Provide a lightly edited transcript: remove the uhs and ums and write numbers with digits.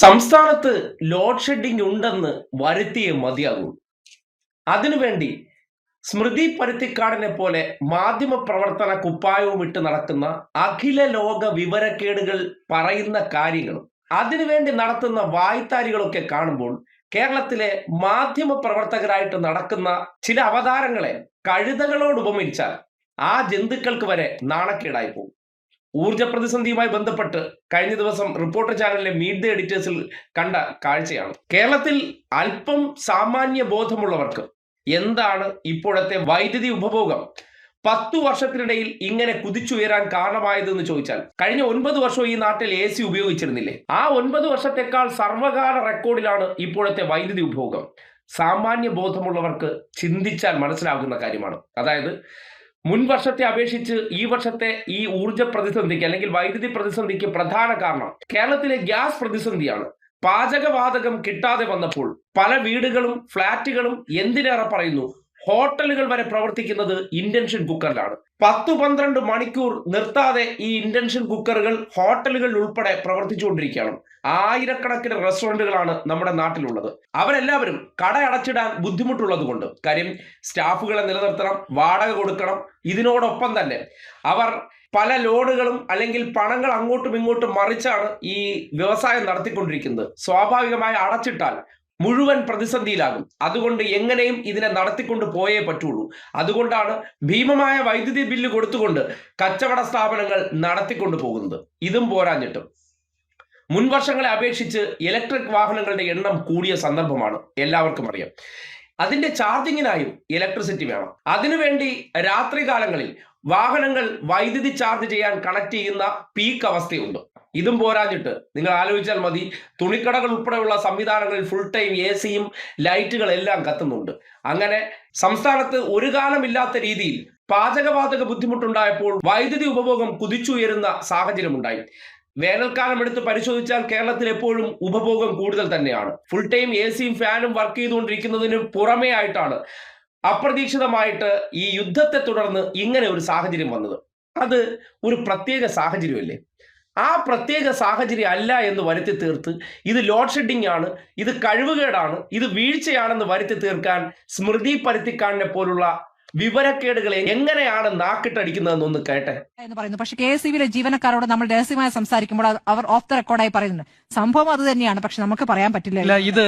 സംസ്ഥാനത്ത് load shedding ഉണ്ടെന്ന് വരുത്തിയേ മതിയാകൂ. അതിനുവേണ്ടി സ്മൃതി പരുത്തിക്കാടിനെ പോലെ മാധ്യമ പ്രവർത്തന കുപ്പായവും ഇട്ട് നടക്കുന്ന അഖില ലോക വിവരക്കേടുകൾ പറയുന്ന കാര്യങ്ങളും അതിനുവേണ്ടി നടത്തുന്ന വായ്ത്താരികളൊക്കെ കാണുമ്പോൾ കേരളത്തിലെ മാധ്യമ പ്രവർത്തകരായിട്ട് നടക്കുന്ന ചില അവതാരങ്ങളെ കഴുതകളോട് ഉപമിച്ചാൽ ആ ജന്തുക്കൾക്ക് വരെ നാണക്കേടായി പോകും. ഊർജ പ്രതിസന്ധിയുമായി ബന്ധപ്പെട്ട് കഴിഞ്ഞ ദിവസം റിപ്പോർട്ടർ ചാനലിലെ മീറ്റ് ദി എഡിറ്റേഴ്സിൽ കണ്ട കാഴ്ചയാണ്. കേരളത്തിൽ അല്പം സാമാന്യ ബോധമുള്ളവർക്ക് എന്താണ് ഇപ്പോഴത്തെ വൈദ്യുതി ഉപഭോഗം 10 വർഷത്തിനിടയിൽ ഇങ്ങനെ കുതിച്ചുയരാൻ കാരണമായതെന്ന് ചോദിച്ചാൽ, കഴിഞ്ഞ 9 വർഷവും ഈ നാട്ടിൽ AC ഉപയോഗിച്ചിരുന്നില്ലേ? ആ 9 വർഷത്തെക്കാൾ സർവകാല റെക്കോർഡിലാണ് ഇപ്പോഴത്തെ വൈദ്യുതി ഉപഭോഗം. സാമാന്യ ബോധമുള്ളവർക്ക് ചിന്തിച്ചാൽ മനസ്സിലാകുന്ന കാര്യമാണ്. അതായത് മുൻ വർഷത്തെ അപേക്ഷിച്ച് ഈ വർഷത്തെ ഈ ഊർജ പ്രതിസന്ധിക്ക് അല്ലെങ്കിൽ വൈദ്യുതി പ്രതിസന്ധിക്ക് പ്രധാന കാരണം കേരളത്തിലെ ഗ്യാസ് പ്രതിസന്ധിയാണ്. പാചകവാതകം കിട്ടാതെ വന്നപ്പോൾ പല വീടുകളും ഫ്ളാറ്റുകളും എന്തിനേറെ പറയുന്നു, ഹോട്ടലുകൾ വരെ പ്രവർത്തിക്കുന്നത് ഇൻഡക്ഷൻ കുക്കറിലാണ്. 10-12 മണിക്കൂർ നിർത്താതെ ഈ ഇൻഡക്ഷൻ കുക്കറുകൾ ഹോട്ടലുകളിൽ ഉൾപ്പെടെ പ്രവർത്തിച്ചുകൊണ്ടിരിക്കുകയാണ്. ആയിരക്കണക്കിന് റെസ്റ്റോറന്റുകളാണ് നമ്മുടെ നാട്ടിലുള്ളത്. അവരെല്ലാവരും കട അടച്ചിടാൻ ബുദ്ധിമുട്ടുള്ളത് കൊണ്ട്, കാര്യം സ്റ്റാഫുകളെ നിലനിർത്തണം, വാടക കൊടുക്കണം. ഇതിനോടൊപ്പം തന്നെ അവർ പല ലോണുകളും അല്ലെങ്കിൽ പണങ്ങൾ അങ്ങോട്ടും ഇങ്ങോട്ടും മറിച്ചാണ് ഈ വ്യവസായം നടത്തിക്കൊണ്ടിരിക്കുന്നത്. സ്വാഭാവികമായി അടച്ചിട്ടാൽ മുഴുവൻ പ്രതിസന്ധിയിലാകും. അതുകൊണ്ട് എങ്ങനെയും ഇതിനെ നടത്തിക്കൊണ്ട് പോയേ പറ്റുള്ളൂ. അതുകൊണ്ടാണ് ഭീമമായ വൈദ്യുതി ബില്ല് കൊടുത്തുകൊണ്ട് കച്ചവട സ്ഥാപനങ്ങൾ നടത്തിക്കൊണ്ടു പോകുന്നത്. ഇതും പോരാഞ്ഞിട്ടും മുൻ വർഷങ്ങളെ അപേക്ഷിച്ച് ഇലക്ട്രിക് വാഹനങ്ങളുടെ എണ്ണം കൂടിയ സന്ദർഭമാണ്, എല്ലാവർക്കും അറിയാം. അതിന്റെ ചാർജിങ്ങിനായും ഇലക്ട്രിസിറ്റി വേണം. അതിനുവേണ്ടി രാത്രികാലങ്ങളിൽ വാഹനങ്ങൾ വൈദ്യുതി ചാർജ് ചെയ്യാൻ കണക്ട് ചെയ്യുന്ന പീക്ക് അവസ്ഥയുണ്ട്. ഇതും പോരാഞ്ഞിട്ട് നിങ്ങൾ ആലോചിച്ചാൽ മതി, തുണിക്കടകൾ ഉൾപ്പെടെയുള്ള സംവിധാനങ്ങളിൽ ഫുൾ ടൈം AC-യും ലൈറ്റുകളെല്ലാം കത്തുന്നുണ്ട്. അങ്ങനെ സംസ്ഥാനത്ത് ഒരു കാലമില്ലാത്ത രീതിയിൽ പാചകവാതക ബുദ്ധിമുട്ടുണ്ടായപ്പോൾ വൈദ്യുതി ഉപഭോഗം കുതിച്ചുയരുന്ന സാഹചര്യമുണ്ടായി. വേനൽക്കാലം എടുത്ത് പരിശോധിച്ചാൽ കേരളത്തിൽ എപ്പോഴും ഉപഭോഗം കൂടുതൽ തന്നെയാണ്. ഫുൾ ടൈം AC-യും ഫാനും വർക്ക് ചെയ്തുകൊണ്ടിരിക്കുന്നതിന് പുറമേ ആയിട്ടാണ് അപ്രതീക്ഷിതമായിട്ട് ഈ യുദ്ധത്തെ തുടർന്ന് ഇങ്ങനെ ഒരു സാഹചര്യം വന്നത്. അത് ഒരു പ്രത്യേക സാഹചര്യമല്ലേ? ആ പ്രത്യേക സാഹചര്യം അല്ല എന്ന് വരുത്തി തീർത്ത് ഇത് ലോഡ് ഷെഡിംഗ് ആണ്, ഇത് കഴിവുകേടാണ്, ഇത് വീഴ്ചയാണെന്ന് വരുത്തി തീർക്കാൻ സ്മൃതി പരുത്തിക്കാടിനെ പോലുള്ള വിവരക്കേടുകളെ എങ്ങനെയാണ് നാക്കിട്ടടിക്കുന്നതെന്നൊന്ന് കേട്ടെ എന്ന് പറയുന്നു. പക്ഷെ KSEBിയിലെ ജീവനക്കാരോട് നമ്മൾ രഹസ്യമായി സംസാരിക്കുമ്പോൾ അവർ ഓഫ് ദ റെക്കോർഡായി പറയുന്നുണ്ട്. സംഭവം അത് തന്നെയാണ്, പക്ഷെ നമുക്ക് പറയാൻ പറ്റില്ല. ഇത്